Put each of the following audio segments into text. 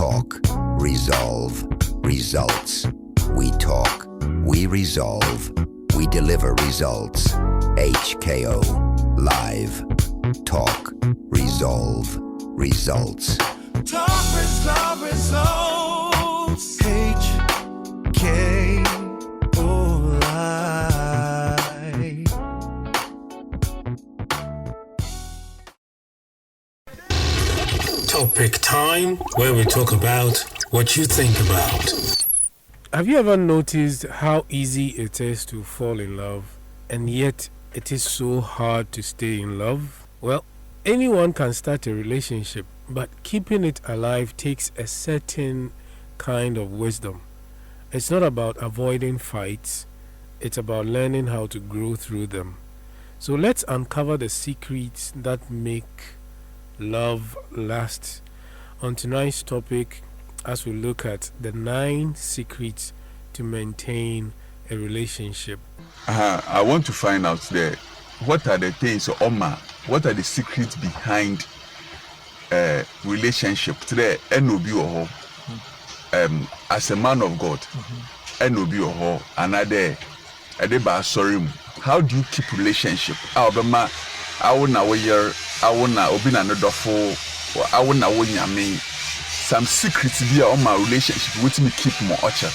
talk, resolve, results. We talk, we resolve, we deliver results. HKO, live, talk, resolve, results. Talk, resolve, results. HKO, live. Topic time, where we talk about what you think about. Have you ever noticed how easy it is to fall in love, and yet it is so hard to stay in love? Well, anyone can start a relationship, but keeping it alive takes a certain kind of wisdom. It's not about avoiding fights, it's about learning how to grow through them. So let's uncover the secrets that make love last on tonight's topic, as we look at the 9 secrets to maintain a relationship. I want to find out there what are the things, what are the secrets behind relationship today. NOB as a man of God, NOB another sorry. How do you keep relationship? I wanna open another for I wanna win some secrets there on my relationship with me keep more orchard.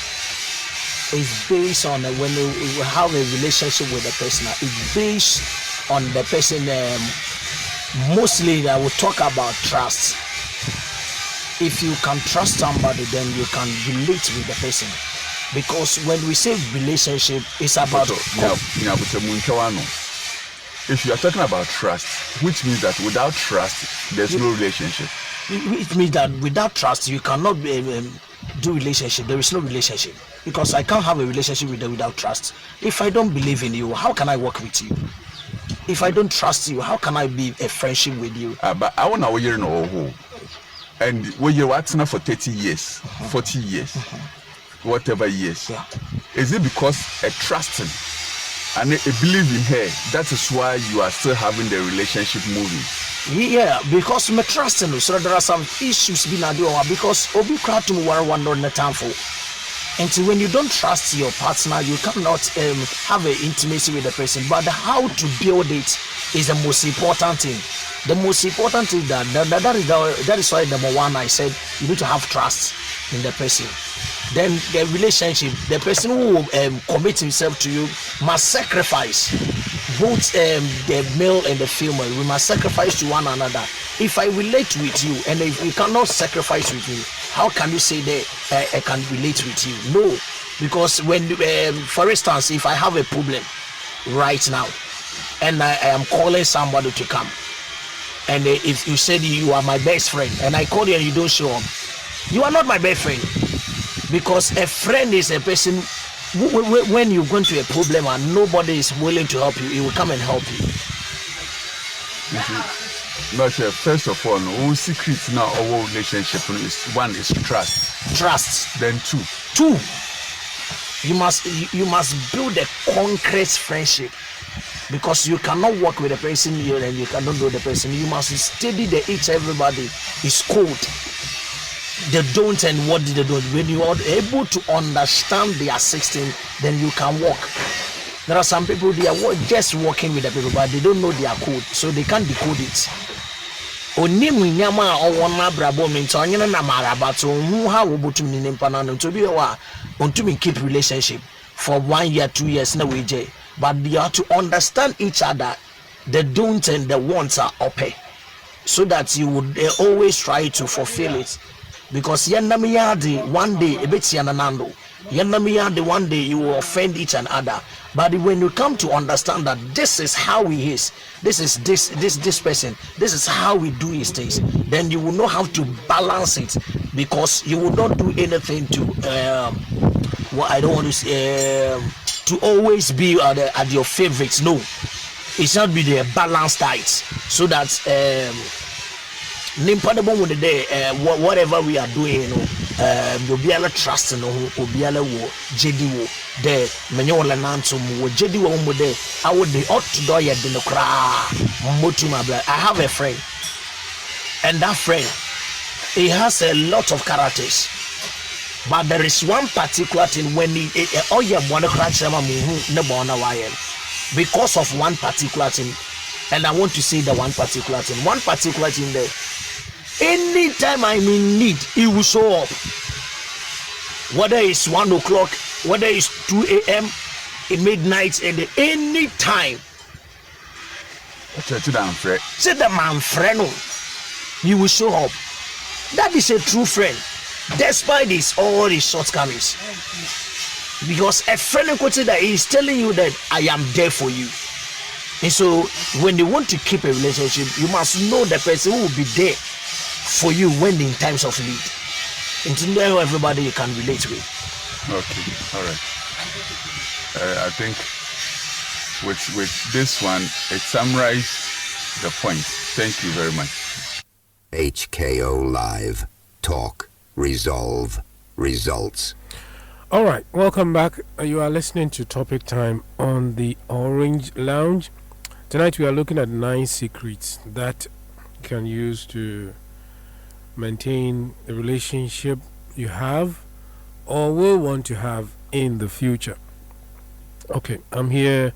It's based on when you have a relationship with a person. It's based on the person. Mostly, I will talk about trust. If you can trust somebody, then you can relate with the person. Because when we say relationship, it's about. If you are talking about trust, which means that without trust, there's no relationship. It means that without trust, you cannot do relationship. There is no relationship. Because I can't have a relationship with you without trust. If I don't believe in you, how can I work with you? If I don't trust you, how can I be a friendship with you? But I want to hear no. And when you're watching for 30 years, 40 years, whatever years, is it because a trusting and a believe in her? That is why you are still having the relationship moving. Yeah, because me trusting you. So there are some issues being addressed because obi crowd to one on the time for. And so when you don't trust your partner, you cannot have an intimacy with the person. But how to build it is the most important thing. The most important thing that is why number one I said you need to have trust in the person. Then the relationship, the person who will commit himself to you must sacrifice. Both the male and the female, we must sacrifice to one another. If I relate with you and if you cannot sacrifice with me, how can you say that I can relate with you? No, because when, for instance, if I have a problem right now and I am calling somebody to come, and if you said you are my best friend and I call you and you don't show up, you are not my best friend. Because a friend is a person when you go into a problem and nobody is willing to help you, he will come and help you. But first of all, all secrets now our relationship is one is trust. Trust. Then two, you must build a concrete friendship. Because you cannot work with a person here and you cannot know the person. You must study the each everybody is code. They don't and what they don't. When you are able to understand their system, then you can work. There are some people they are just working with the people, but they don't know their code, so they can't decode it. Oni munyama owona brabo minto anyina na maraba to hu ha wo botum ni nimpa na to bi wa ontumi keep relationship for 1 year 2 years na we je, but you have to understand each other. The don't and the wants are okay, so that you would always try to fulfill it. Because yenamiyadi one day ebeti ananando, yenamiyadi one day you will offend each other. But when you come to understand that this is how he is, this is this person, this is how we do his things, then you will know how to balance it. Because you will not do anything to what I don't want to say, to always be at your favorites. No, it's not be the balanced diet, so that whatever we are doing, you'll be able to trust no will be able to JD wo the menyola nantum wo JD wo mo de I would the ought to do yet the cra motuma. I have a friend, and that friend He has a lot of characters. But there is one particular thing when because of one particular thing, and I want to say the one particular thing. One particular thing there. Anytime I'm in need, he will show up. Whether it's 1 o'clock, whether it's 2 a.m., midnight, and any time. Say the man friend, he will show up. That is a true friend, despite all his shortcomings. Because a friend that is telling you that I am there for you. And so when they want to keep a relationship, you must know the person who will be there for you when in times of need. And to know everybody you can relate with. Okay, all right. I think with this one, it summarizes the point. Thank you very much. HKO Live. Talk, resolve, results. All right, welcome back. You are listening to Topic Time on the Orange Lounge. Tonight we are looking at 9 secrets that you can use to maintain the relationship you have or will want to have in the future. Okay, I'm here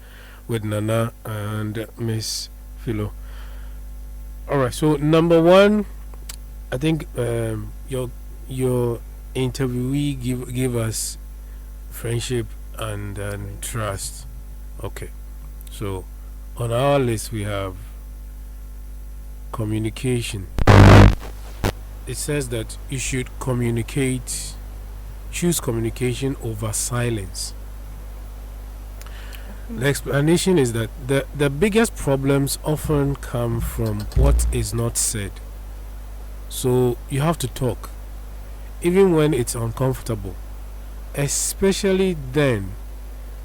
with Nana and Miss Philo. All right, so number 1, I think your interviewee give us friendship and trust. Okay, so on our list we have communication. It says that you should choose communication over silence. The explanation is that the biggest problems often come from what is not said. So you have to talk, even when it's uncomfortable. Especially then,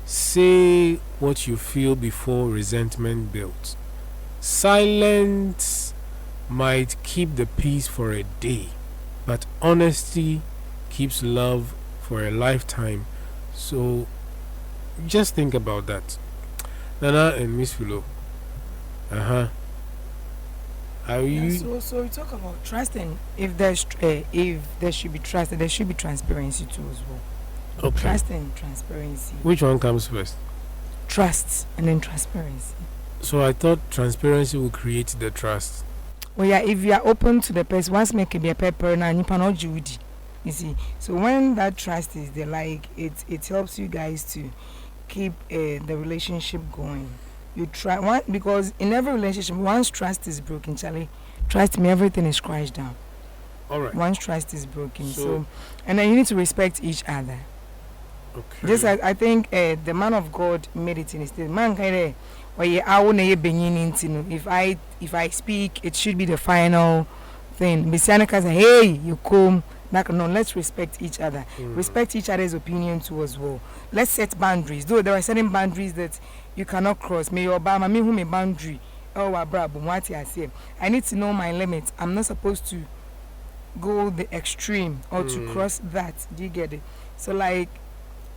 say what you feel before resentment builds. Silence might keep the peace for a day, but honesty keeps love for a lifetime. So just think about that. Nana and Miss Philo. Are you? So we talk about trusting. If there should be trust, there should be transparency too as well. Okay. Trust and transparency. Which one comes first? Trust and then transparency. So I thought transparency will create the trust. Well, yeah, if you are open to the person, once make it be a paper and you cannot Judy. You see, so when that trust is there, like it helps you guys to keep the relationship going. You try one, because in every relationship, once trust is broken, Charlie, trust me, everything is crashed down. All right. Once trust is broken, so and then you need to respect each other. Okay. Just I think the man of God made it in his state. Man kind of if I speak, it should be the final thing. Bisianika say, hey, you come. No, let's respect each other. Respect each other's opinion too as well. Let's set boundaries. Though there are certain boundaries that you cannot cross. May your Obama me who me boundary. Oh, what I say. I need to know my limits. I'm not supposed to go the extreme or to cross that. Do you get it? So like,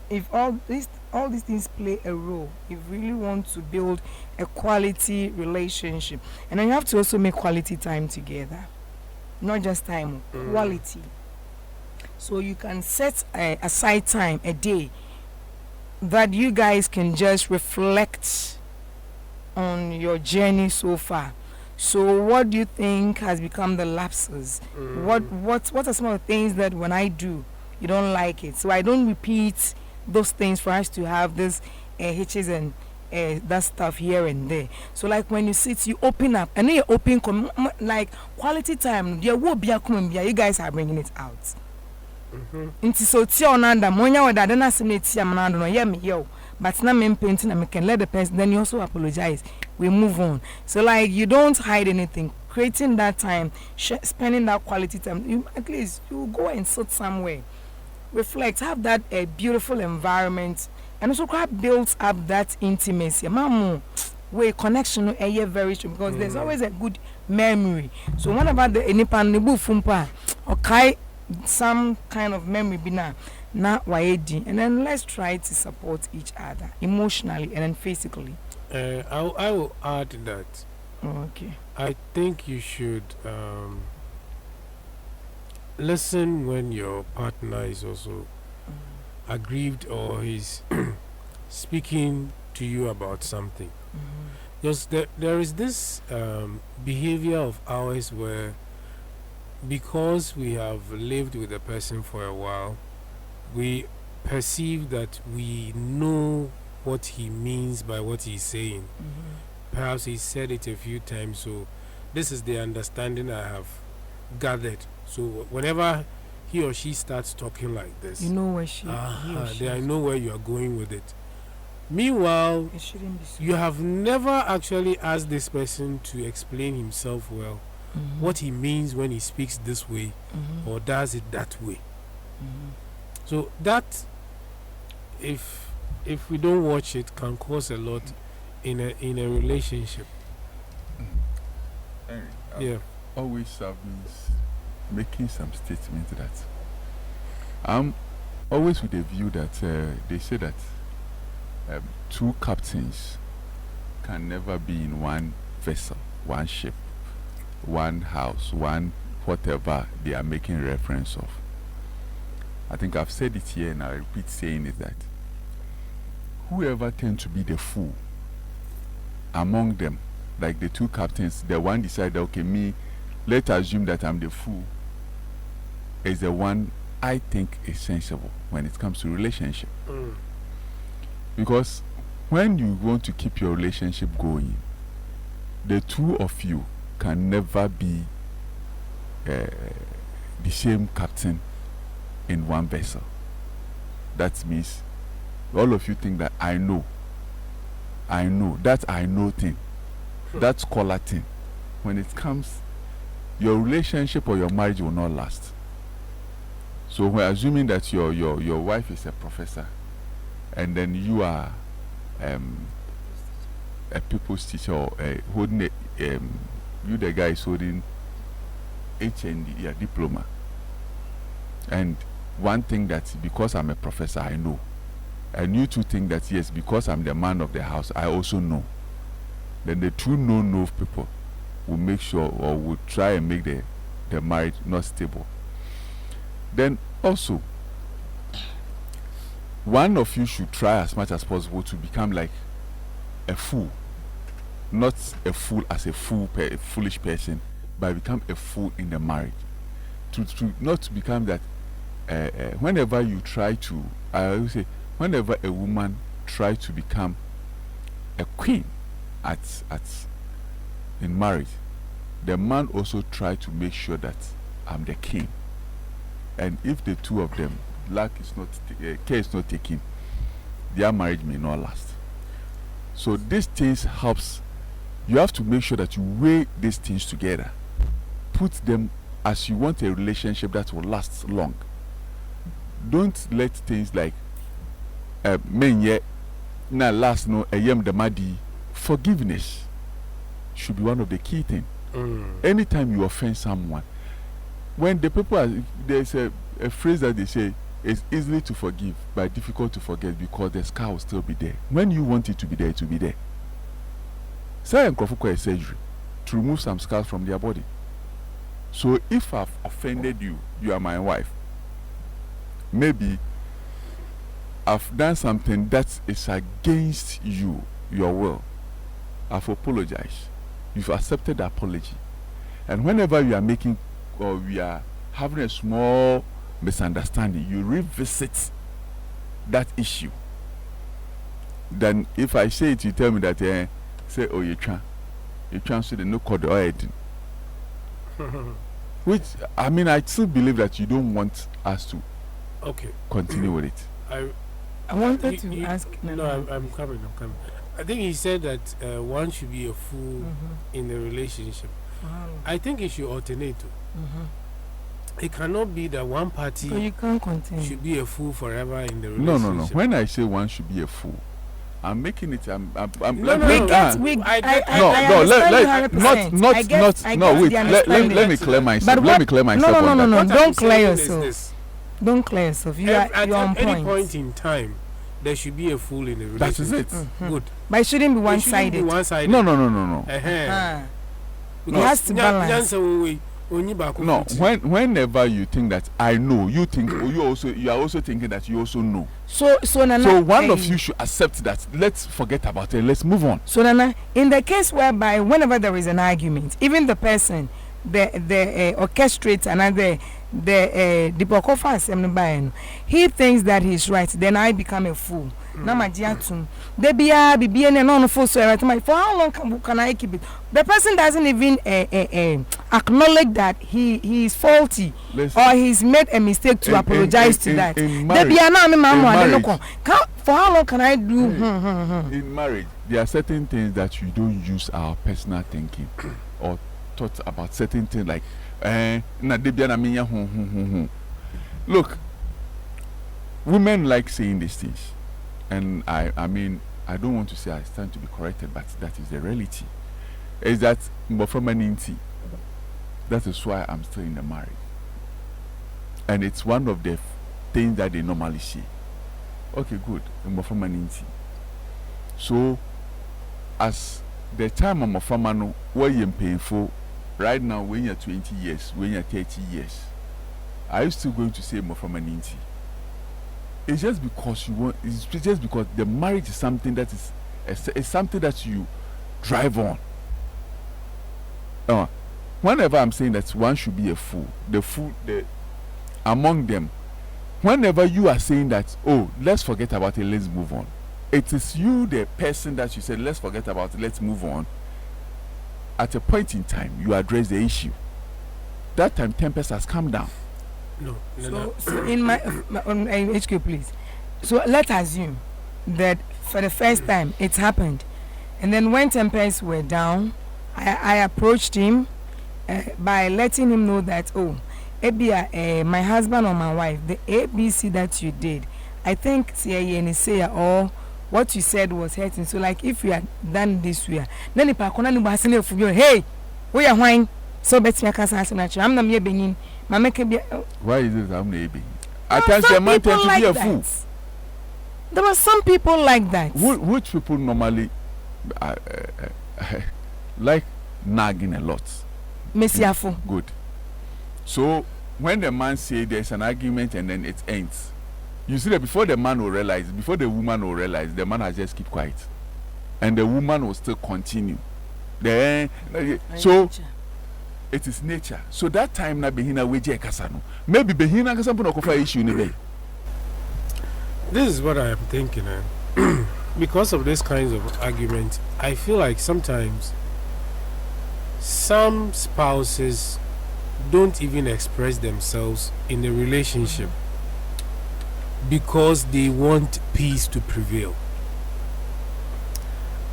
if all these things play a role, if you really want to build a quality relationship, and then you have to also make quality time together, not just time, quality. So you can set aside time a day that you guys can just reflect on your journey so far. So what do you think has become the lapses? What are some of the things that when I do you don't like it? So I don't repeat those things for us to have this hitches and that stuff here and there. So like when you sit, you open up and then you open like quality time. There will be a you guys are bringing it out. Inti so tia onanda monya wada dana sime tia manando no ye me yo, but na me painting and me can let the person, then you also apologize, we move on. So like you don't hide anything, creating that time, spending that quality time, you at least you go and sit somewhere, reflect, have that beautiful environment, and also quite builds up that intimacy. Mamu way connection very true, because there's always a good memory. So what about the enipan nebu fumpa okay, some kind of memory be na waedi, and then let's try to support each other emotionally and then physically. I will add that. Okay. I think you should listen when your partner is also aggrieved or he's speaking to you about something. Because there is this behavior of ours where, because we have lived with a person for a while, we perceive that we know what he means by what he's saying. Perhaps he said it a few times, so this is the understanding I have gathered. So whenever he or she starts talking like this, You know where he or she then I is. know where you are going with it. Meanwhile, It shouldn't be so. you have never actually asked this person to explain himself well, what he means when he speaks this way or does it that way. So that, if we don't watch it, can cause a lot in a relationship. Henry, Yeah. always have been making some statement that I'm always with the view that they say that two captains can never be in one vessel, one ship, one house, one whatever they are making reference of. I think I've said it here and I repeat saying it, that whoever tends to be the fool among them, like the two captains, the one decided, okay, me, let's assume that I'm the fool, is the one I think is sensible when it comes to relationship. Because when you want to keep your relationship going, the two of you can never be the same captain in one vessel. That means all of you think that I know that I know thing, that scholar thing. When it comes, your relationship or your marriage will not last. So we're assuming that your wife is a professor, and then you are a people's teacher, or holding you the guy is holding HND, yeah, diploma. And one thing that because I'm a professor I know, and you two think that yes, because I'm the man of the house I also know. Then the two no people will make sure, or will try and make the marriage not stable. Then also, one of you should try as much as possible to become like a fool. Not a fool as a foolish person, but become a fool in the marriage. To not to become that. Whenever you try to, I always say, whenever a woman tries to become a queen in marriage, the man also try to make sure that I'm the king. And if the two of them care is not taken, their marriage may not last. So these things helps. You have to make sure that you weigh these things together, put them as you want a relationship that will last long. Don't let things like men yet na last no ayem the madi. Forgiveness should be one of the key things. Anytime you offend someone, when the people are, there's a phrase that they say, it's easily to forgive but difficult to forget, because the scar will still be there. When you want it to be there, it will be there. Say a surgery to remove some scars from their body. So if I've offended you, you are my wife. Maybe I've done something that is against you, your will. I've apologized. You've accepted the apology. And whenever we are making, or we are having a small misunderstanding, you revisit that issue. Then if I say it, you tell me that, say, oh, you try so the no code or anything. Which, I mean, I still believe that you don't want us to continue with it. I wanted to ask. No, I'm coming. I think he said that one should be a fool in a relationship. I think it should alternate. It cannot be that one party So you can't continue. should be a fool forever in the relationship. No. When I say one should be a fool, I'm making it. I'm. No, let no, me clear myself. Let me clear myself. No. Don't clear Is yourself. this. Don't clear yourself. You're on any point. point in time, there should be a fool in the That relationship. is it. Good. But it shouldn't be It shouldn't be one-sided. one-sided. No. It has to balance. No, whenever you think that I know, you think you are also thinking that you also know. So Nana, so one of you should accept that. Let's forget about it. Let's move on. So Nana, in the case whereby whenever there is an argument, even the person, the orchestrator and the Dipokofa assembly, he thinks that he's right, then I become a fool. Na majiatum. They be and non fool. So for how long can I keep it? The person doesn't even acknowledge that he is faulty. Listen, or he's made a mistake to apologize to that. In For how long can I do? In marriage, there are certain things that you don't use our personal thinking or thought about certain things like look, women like saying these things, and I mean, I don't want to say I stand to be corrected, but that is the reality. Is that that is why I'm still in the marriage, and it's one of the things that they normally say. Okay, good. So, as the time I'm a farmer, where you're painful right now, when you're 20 years, when you're 30 years, are you still going to say Mofamaniti? It's just because you want. It's just because the marriage is something that is something that you drive on. Whenever I'm saying that one should be a fool, among them, whenever you are saying that, oh, let's forget about it, let's move on, it is you, the person that you said, let's forget about it, let's move on. At a point in time, you address the issue. That time, tempest has come down. No. So in my on HQ, please. So let's assume that for the first time it's happened, and then when tempests were down, I approached him by letting him know that, oh, my husband or my wife, the ABC that you did, I think or what you said was hurting. So like if you had done this way, then if I couldn't hey, we are wine. So bet me I'm not me being. Why is it I'm maybe? At times the man tends to be a fool. There were some people like that. Which people normally like nagging a lot. Messiafo. Good. So when the man say there's an argument and then it ends, you see that before the man will realize, before the woman will realize, the man has just keep quiet, and the woman will still continue. Then so. It is nature. So that time na behina weje kasano. Maybe behina kasampo na kofa issue ni be. This is what I am thinking. Because of this kinds of arguments, I feel like sometimes some spouses don't even express themselves in the relationship because they want peace to prevail.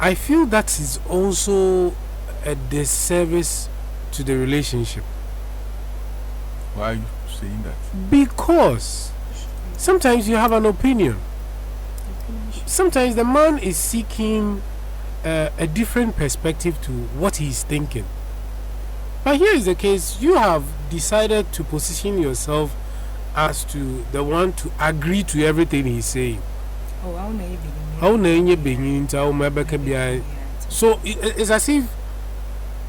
I feel that is also a disservice to the relationship. Why are you saying that? Because sometimes you have an opinion. Sometimes the man is seeking a different perspective to what he is thinking. But here is the case: you have decided to position yourself as to the one to agree to everything he's saying. So it's as if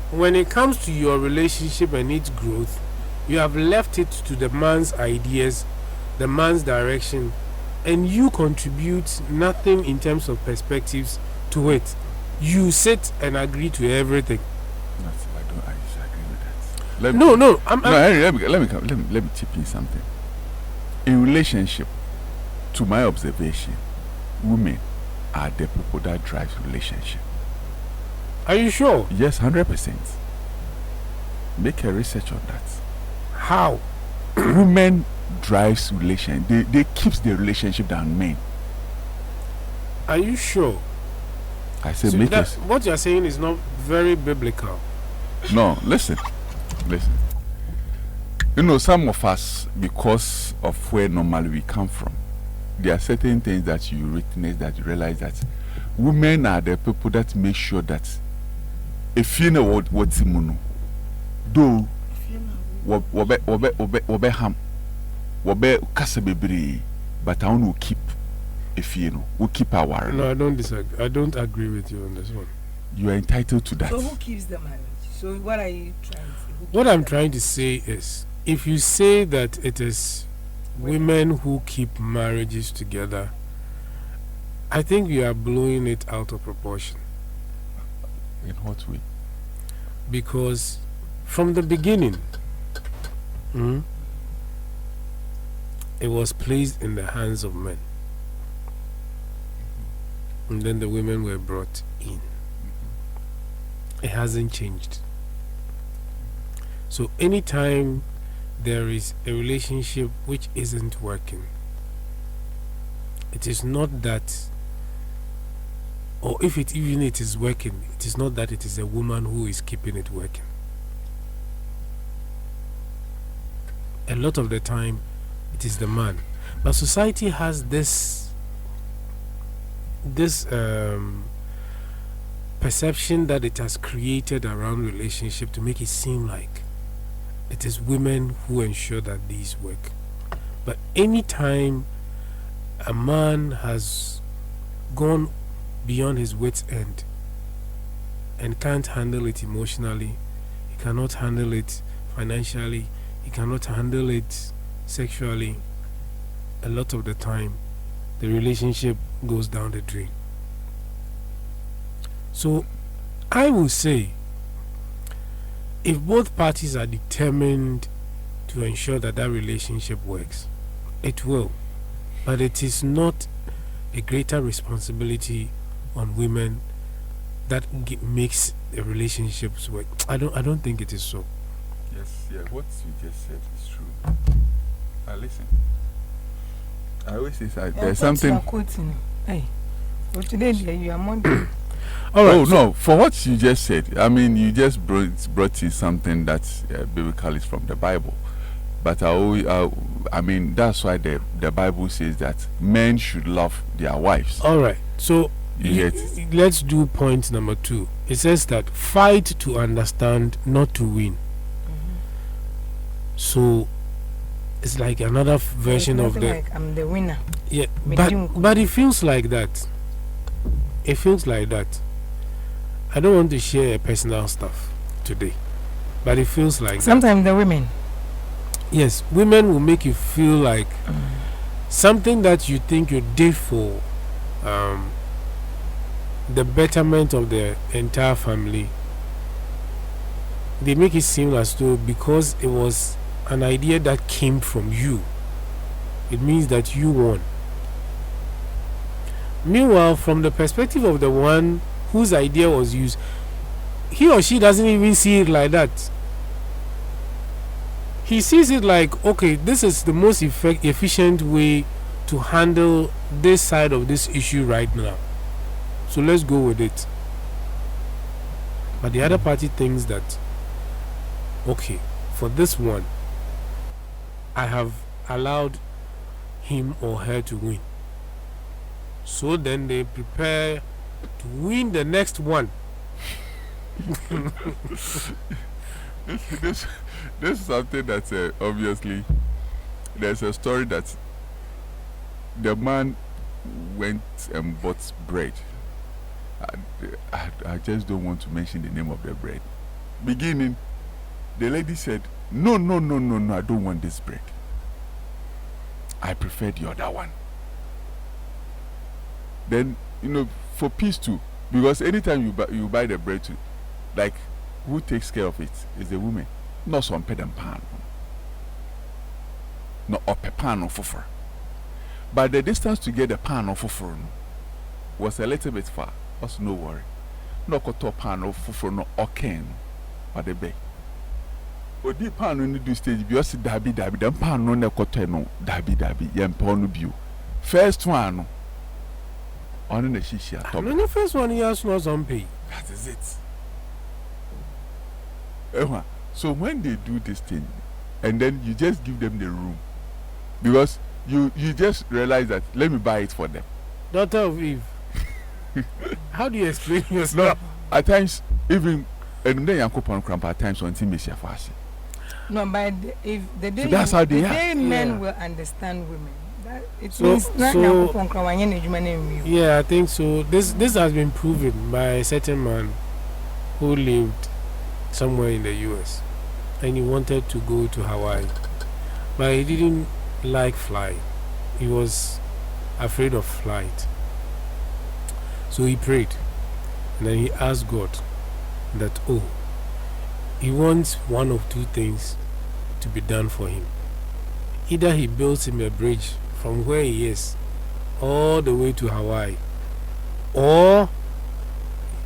when it comes to your relationship and its growth, you have left it to the man's ideas, the man's direction, and you contribute nothing in terms of perspectives to it. You sit and agree to everything. I disagree with that. Let me chip in something. In relationship, to my observation, women are the people that drive relationship. Are you sure? Yes, 100%. Make a research on that. How? Women drives relation. They keeps the relationship than men. Are you sure? I said So make that, it. what you're saying is not very biblical. No, listen. You know, some of us, because of where normally we come from, there are certain things that you witness that you realize that women are the people that make sure that if you know what's imuno, do wobe ham, wobe kasabebri, but I will keep if you know, we'll keep our word. No, I don't disagree. I don't agree with you on this one. You are entitled to that. So who keeps the marriage? So what are you trying to say? What I'm trying to say is, if you say that it is women who keep marriages together, I think you are blowing it out of proportion. In what way? Because from the beginning, it was placed in the hands of men. And then the women were brought in. It hasn't changed. So anytime there is a relationship which isn't working, it is not that, or if it even it is working, it is not that it is a woman who is keeping it working. A lot of the time, it is the man. But society has this perception that it has created around relationship to make it seem like it is women who ensure that these work. But anytime a man has gone beyond his wits' end and can't handle it emotionally, he cannot handle it financially, he cannot handle it sexually, a lot of the time the relationship goes down the drain. So I will say, if both parties are determined to ensure that that relationship works, it will. But it is not a greater responsibility on women that makes the relationships work. I don't think it is so. Yes, yeah, what you just said is true. Listen. I always say that there's something. Hey, for today you are Monday. All right. Oh no! For what you just said, I mean, you just brought in something that's biblical, is from the Bible. But I mean, that's why the Bible says that men should love their wives. All right. So let's do point number 2. It says that fight to understand, not to win. So it's like another version of the. Like I'm the winner. Yeah, but it feels like that. It feels like that. I don't want to share personal stuff today, but it feels like sometimes the women. Yes, women will make you feel like something that you think you did for the betterment of the entire family. They make it seem as though because it was an idea that came from you, it means that you won. Meanwhile, from the perspective of the one whose idea was used, he or she doesn't even see it like that. He sees it like, okay, this is the most efficient way to handle this side of this issue right now, so let's go with it. But the other party thinks that, okay, for this one, I have allowed him or her to win. So then they prepare to win the next one. This is something that's obviously, there's a story that the man went and bought bread. I just don't want to mention the name of the bread. Beginning, the lady said, no, I don't want this bread. I prefer the other one. Then, for peace too, because anytime you buy the bread too, like, who takes care of it is the woman. Not some pedam pan. No up a pan of fuffer. But the distance to get the pan of fuffer was a little bit far. Also, no worry. No koto pan of fuffer no okay. Or the bay. But the pan on the stage, because dabi, the pan on the koto no dabi, yam ponu bu. First one. On the shisha top. No, the first one he has no some pay. That is it. So when they do this thing, and then you just give them the room, because you just realize that, let me buy it for them. Daughter of Eve. How do you explain yourself? No, at times even and then Yankopon cramp at times on Timothy Fashi. No, but if the day, so that's how they are. Men will understand women. It So- means not so- Yankopon Krawanye Nejuma name you. Yeah, I think so. This has been proven by a certain man who lived somewhere in the US, and he wanted to go to Hawaii, but he didn't like flying. He was afraid of flight. So he prayed, and then he asked God that, oh, he wants one of two things to be done for him. Either he builds him a bridge from where he is all the way to Hawaii, or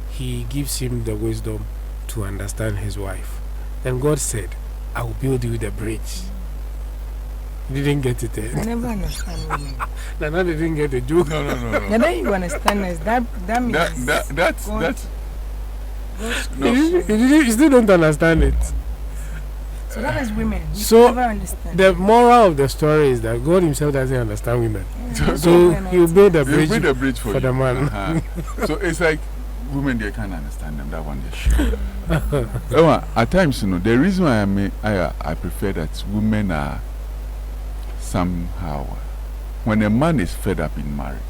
he gives him the wisdom to understand his wife. Then God said, I will build you the bridge. You didn't get it, I never understand women. Nana didn't get the joke. No. And then you understand this. That means That's no. You still don't understand it. so that is women. You So, never understand. The moral of the story is that God himself doesn't understand women. Yeah. So he'll build a You bridge, build a bridge for you. the man. So it's like women, they can't understand them. That one, they sure. At times, the reason why I prefer that women are somehow, when a man is fed up in marriage,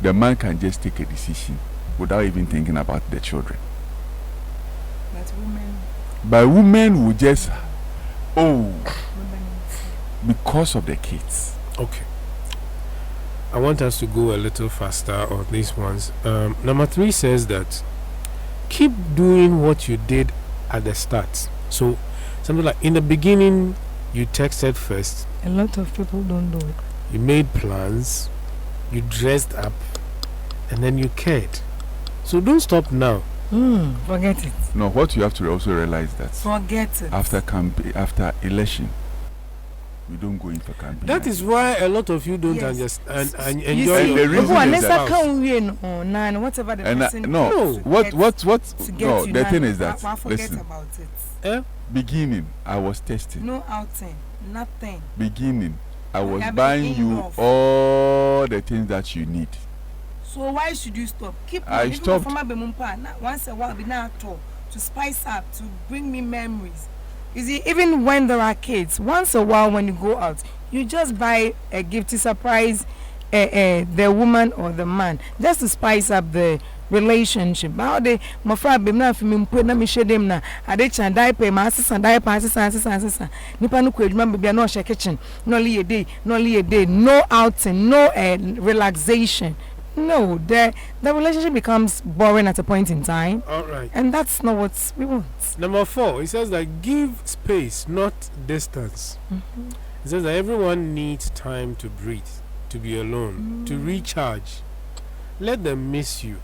the man can just take a decision without even thinking about the children. But women will just, because of the kids. Okay. I want us to go a little faster on these ones. Number 3 says that keep doing what you did at the start. So something like in the beginning, you texted first. A lot of people don't do it. You made plans. You dressed up, and then you cared. So don't stop now. Forget it. No, what you have to also realize that Forget it. after election, we don't go in for campaign. That is why a lot of you don't Yes. understand and You enjoy And see, the your reason people, is unless that- I can't win on whatever the And person no, does to what get- the you thing now, is that I forget listen, about it. beginning I was testing. No outing, nothing. Beginning I was have buying been you enough. all the things that you need. So why should you stop? Keep I even stopped. from once a while, be now to spice up, to bring me memories. You see, even when there are kids, once a while when you go out, you just buy a gift to surprise the woman or the man, just to spice up the relationship. How they my friend be na fi me mpo na me hye dem na ade chan diaper ma asesa nipa no ko adwuma be na o hye kitchen no only a day no outing, no relaxation. No, the relationship becomes boring at a point in time. All right. And that's not what we want. Number 4, it says that give space, not distance. It says that everyone needs time to breathe, to be alone, to recharge. Let them miss you.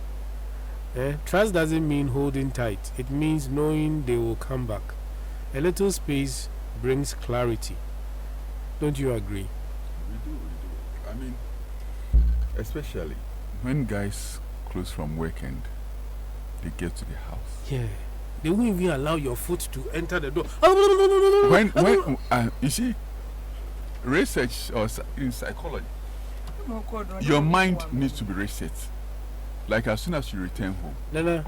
Trust doesn't mean holding tight. It means knowing they will come back. A little space brings clarity. Don't you agree? We do. I mean, especially when guys close from work and they get to the house. Yeah. They won't even allow your foot to enter the door. When you see, research or in psychology, your mind needs to be reset. Like as soon as you return home. Nana,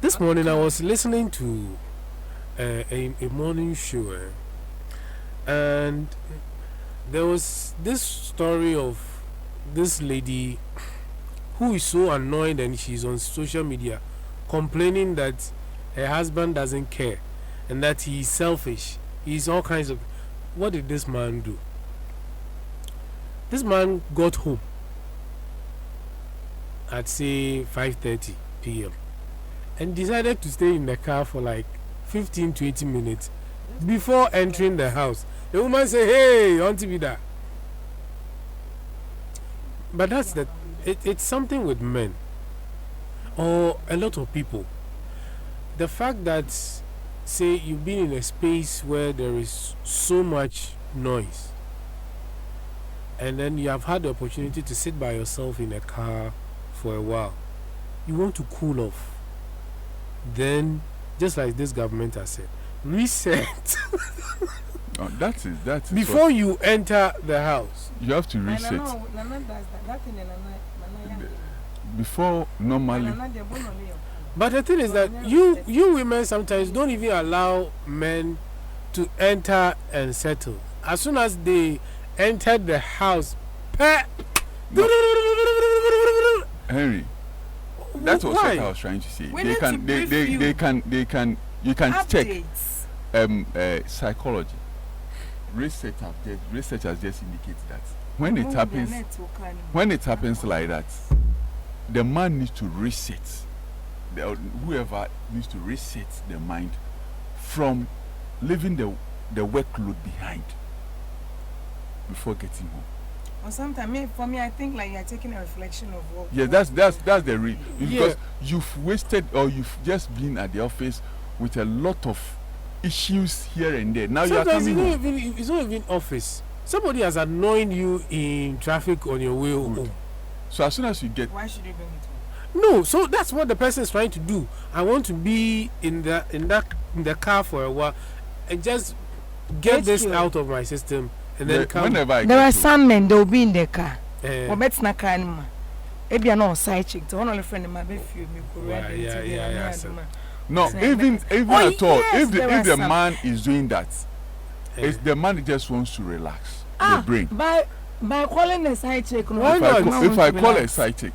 this morning I was listening to a morning show, and there was this story of this lady who is so annoyed, and she's on social media complaining that her husband doesn't care and that he's selfish. He's all kinds of. What did this man do? This man got home at say 5:30 p.m. and decided to stay in the car for like 15-20 minutes before entering the house. The woman said, "Hey, auntie Bida." But that's it's something with men or a lot of people. The fact that, say, you've been in a space where there is so much noise, and then you have had the opportunity to sit by yourself in a car for a while, you want to cool off. Then, just like this government has said, reset. That's Before you enter the house. You have to reset. Before normally. But the thing is that you women sometimes don't even allow men to enter and settle. As soon as they enter the house, Henry, That was Why? what I was trying to say. We They need can, to brief you. you can check Updates. psychology. Research has just indicated that when it happens like that, the man needs to reset. Whoever needs to reset the mind from leaving the workload behind before getting home. Or sometimes, for me, I think like you're taking a reflection of what. Yeah, that's the real, because you've wasted, or you've just been at the office with a lot of issues here and there. Now Sometimes you are coming home. it's not even office. Somebody has annoyed you in traffic on your way home. So as soon as you get, Why should you bring it home? No, so that's what the person is trying to do. I want to be in the car for a while and just get this HKO. out of my system and then come. whenever I There get are home, some men, they'll be in their car. Eh, Or bet na car anymore. Maybe I'm not side chick. So one only friend of mine, me Right, yeah, so- no, So even Oh, at all, yes, if there the are some. man is doing that, eh. it's the man just wants to relax the brain. By calling a side chick, no, Why If not? if I call a side chick,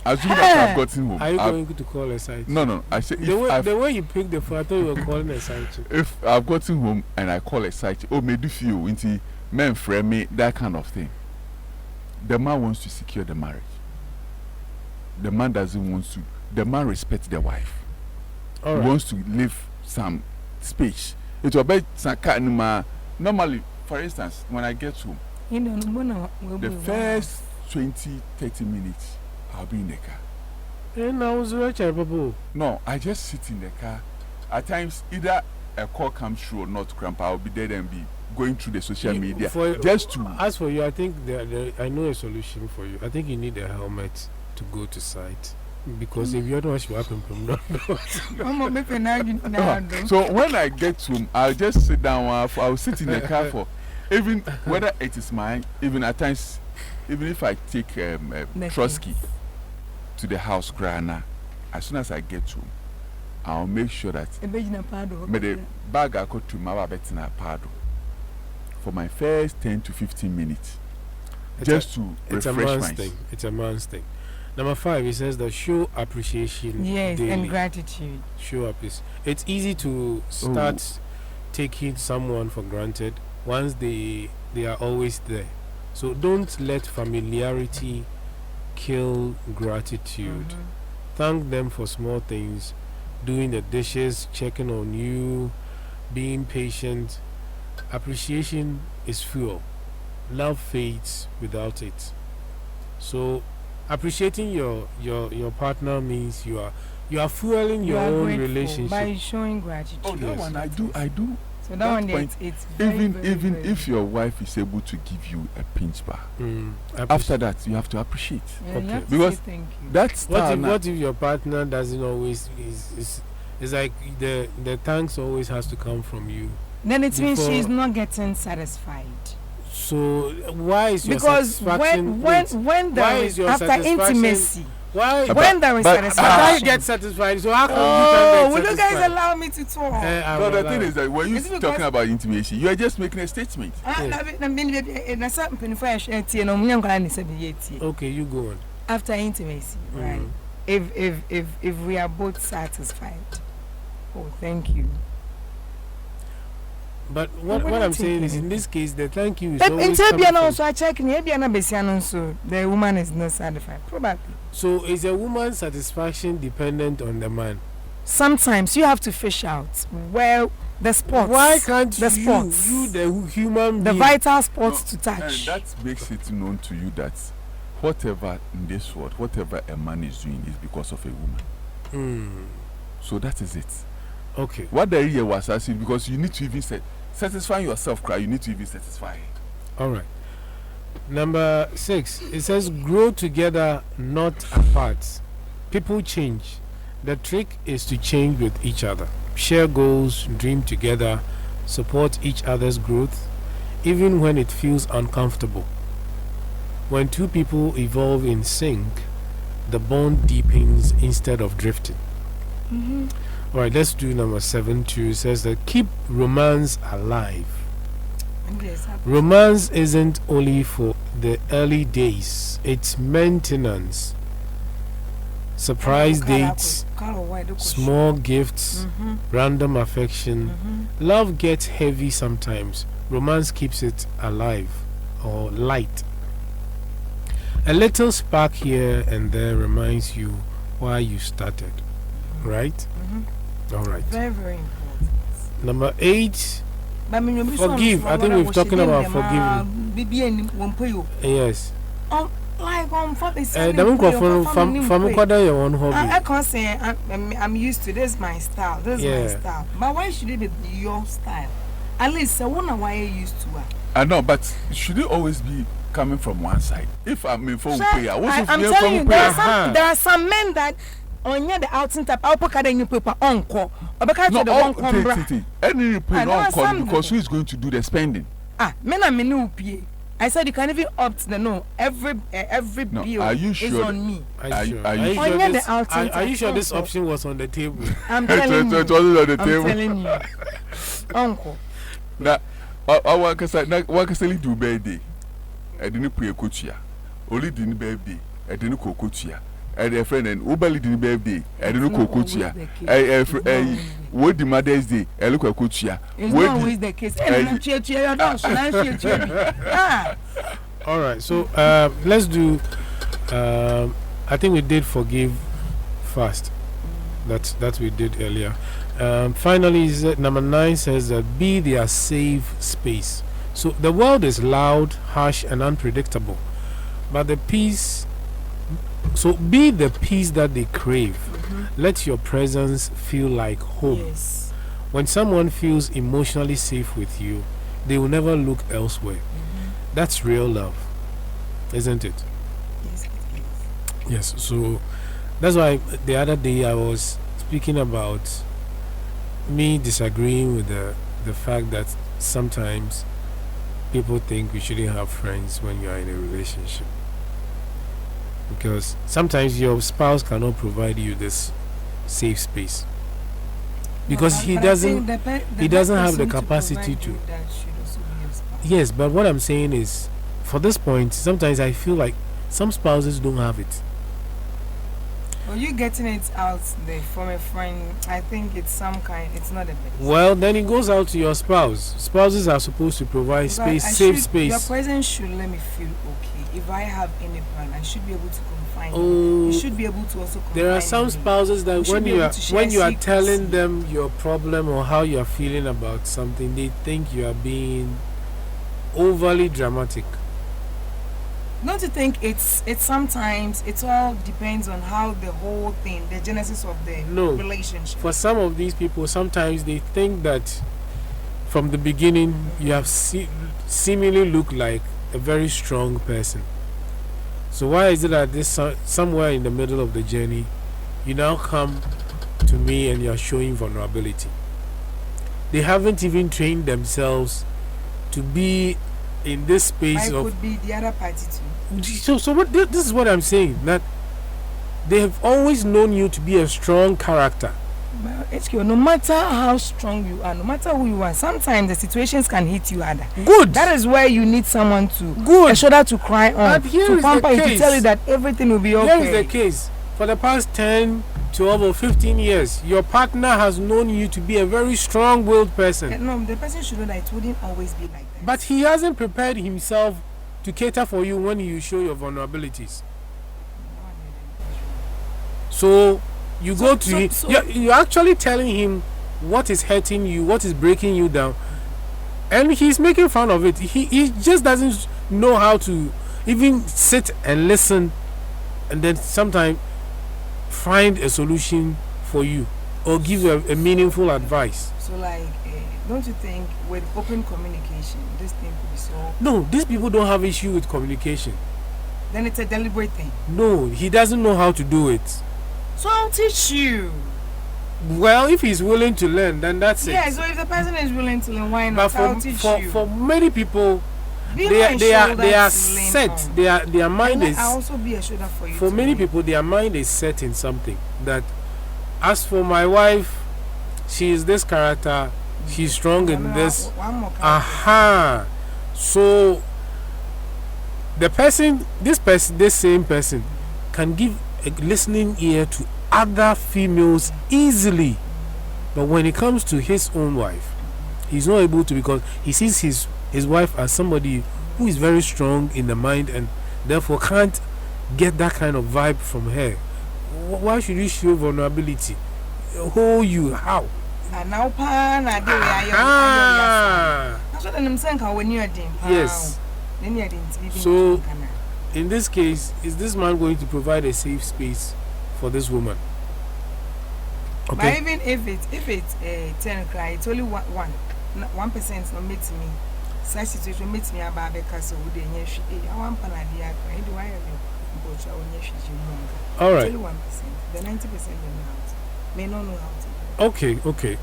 as soon as I've gotten home, Are you I've- going to call a side chick? no, I say The way you picked the phone, I thought you were calling a side chick. if I've gotten home and I call a side chick, oh, me do feel into men frame me, that kind of thing. The man wants to secure the marriage. The man doesn't want to. The man respects the wife. All He right. wants to leave some space. It will be some kind of normally, for instance, when I get home, you know, the first 20-30 minutes, I'll be in the car. And I was watching Babu. No, I just sit in the car. At times, either a call comes through or not, Grandpa, I'll be there and be going through the social media just to. As for you, I think I know a solution for you. I think you need a helmet to go to site. Because if you're not, what will happen from now? So when I get home, I'll just sit down. I'll sit in the car for even whether it is mine. Even at times, even if I take Trusky to the house, Grana, as soon as I get home, I'll make sure that the bag I got to my betina pado for my first 10 to 15 minutes, just to It's a refresh man's myself. thing. It's a man's thing. Number 5, it says that show appreciation. Yes, daily. and gratitude. Show up is. It's easy to start taking someone for granted once they are always there. So don't let familiarity kill gratitude. Thank them for small things, doing the dishes, checking on you, being patient. Appreciation is fuel. Love fades without it. So appreciating your partner means you are fueling your own grateful relationship. by showing gratitude. Oh, that Yes. one I do. So that that one, there, point, it's very, Even very if your wife is able to give you a pinch bar, Appreci- after that you have to appreciate. yeah, you okay. have to Because say thank you. That's what if your partner doesn't always is like the thanks always has to come from you. Then it means before- she's not getting satisfied. So why is your Because satisfaction when why there is is your after satisfaction- intimacy, why when there is but- I satisfaction, get satisfied, so how come oh, you will can you get guys satisfied? allow me to talk? I No, will the allow thing it. is that when you're Is it because- talking about intimacy, you are just making a statement. Okay, you go on. After intimacy, right? If we are both satisfied, oh, thank you. But what we're I'm not saying is, taking in this case, the thank you is In always Serbia coming now, from. so I check in Serbia, so the woman is not satisfied. Probably. So is a woman's satisfaction dependent on the man? Sometimes you have to fish out. Well, the spots. Why can't the spots? you the human the being, vital spots to And touch? that makes it known to you that whatever in this world, whatever a man is doing is because of a woman. So that is it. Okay. What the year was asking, because you need to even satisfy yourself, cry. You need to even satisfy. All right. Number 6, it says grow together, not apart. People change. The trick is to change with each other. Share goals, dream together, support each other's growth, even when it feels uncomfortable. When two people evolve in sync, the bond deepens instead of drifting. All right, let's do number 7 too. It says that keep romance alive. Romance isn't only for the early days, it's maintenance. surprise dates, small gifts, random affection. Love gets heavy sometimes. Romance keeps it alive or light. A little spark here and there reminds you why you started. Right? All right. Very, very important. Number 8. Forgive. I think we've talking about forgiving. Yes. Like on Fam kwada your own hobby. I can't say I'm used to this. My style. This is my style. But why should it be your style? At least I wonder why you used to it. I know, but should it always be coming from one side? If I'm in phone prayer, I'm telling you, there are some men that on the outing tap. I'll put a new paper on call. Or because the one come any repay on call because who is going to do the spending? Men are menu pay. I said you can even opt the no. Every bill is on me. Are you sure this option was on the table? I'm telling you. It wasn't on the table. I'm telling you. Uncle. Now, I want to say do birthday. I didn't pay a coachia. Only didn't birthday. I didn't cook coachia. I had a friend and Ubali didn't birthday. I didn't cook coachia. What the Mother's Day? I look at coachia. It's not always the case. All right, so let's do. I think we did forgive first. That we did earlier. Finally, number 9 says that be their safe space. So the world is loud, harsh, and unpredictable, but the peace. So be the peace that they crave. Let your presence feel like home. Yes. When someone feels emotionally safe with you, they will never look elsewhere. That's real love, isn't it? Yes, it is. Yes. So that's why the other day I was speaking about me disagreeing with the fact that sometimes people think we shouldn't have friends when you are in a relationship. Because sometimes your spouse cannot provide you this safe space because he doesn't have the capacity to. Yes, but what I'm saying is, for this point, sometimes I feel like some spouses don't have it. Well, you getting it out there from a friend, I think it's some kind. It's not a bit. Well, then it goes out to your spouse. Spouses are supposed to provide safe space. Your presence should let me feel okay. If I have any plan, I should be able to confine you. You should be able to also confine. There are some spouses that when you are telling them your problem or how you are feeling about something, they think you are being overly dramatic. Don't you think it's sometimes it all depends on how the whole thing, the genesis of the relationship. For some of these people, sometimes they think that from the beginning you have seemingly look like a very strong person. So why is it that this somewhere in the middle of the journey you now come to me and you are showing vulnerability? They haven't even trained themselves to be in this space of. Could be the other party too. So what? This is what I'm saying. That they have always known you to be a strong character. Well, HKO, no matter how strong you are, no matter who you are, sometimes the situations can hit you harder. Good. That is where you need someone to Good. a shoulder to cry on, But here to is pamper the you, to case. tell you that everything will be okay. Here is the case. For the past 10, 12 or 15 years, your partner has known you to be a very strong-willed person. No, the person should know that it wouldn't always be like that. But he hasn't prepared himself to cater for you when you show your vulnerabilities. So you go to him. You're actually telling him what is hurting you, what is breaking you down, and he's making fun of it. He just doesn't know how to even sit and listen, and then sometimes find a solution for you or give you a meaningful advice. So like, don't you think with open communication, this thing could be solved? No, these people don't have issue with communication. Then it's a deliberate thing. No, he doesn't know how to do it. So I'll teach you. Well, if he's willing to learn, then that's it. Yeah, so if the person is willing to learn, why not? But I'll teach you. for many people, they are set. Their mind is. I'll also be a shoulder for you. For many people, their mind is set in something. That, as for my wife, she is this character. She's strong in this. One more Aha. So the person, this same person, can give listening ear to other females easily, but when it comes to his own wife, he's not able to, because he sees his wife as somebody who is very strong in the mind and therefore can't get that kind of vibe from her. Why should you show vulnerability? Who you? How? And now, pan, I do. That's what I'm saying. When you're doing, yes. Then you're doing. So, in this case, is this man going to provide a safe space for this woman? Okay. But even if it's a 10 cry, it's only 1% not makes me. Such situation makes me about because of the yeshi. I want Panadia. Do I have all right. Only 1%. The 90% may not know how to. Okay.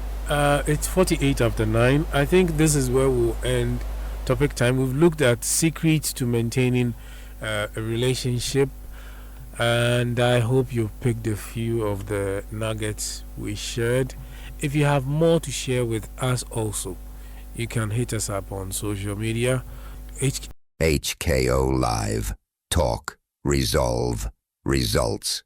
It's 48 after 9. I think this is where we'll end topic time. We've looked at secrets to maintaining a relationship, and I hope you've picked a few of the nuggets we shared. If you have more to share with us also, you can hit us up on social media. HKO Live. Talk. Resolve. Results.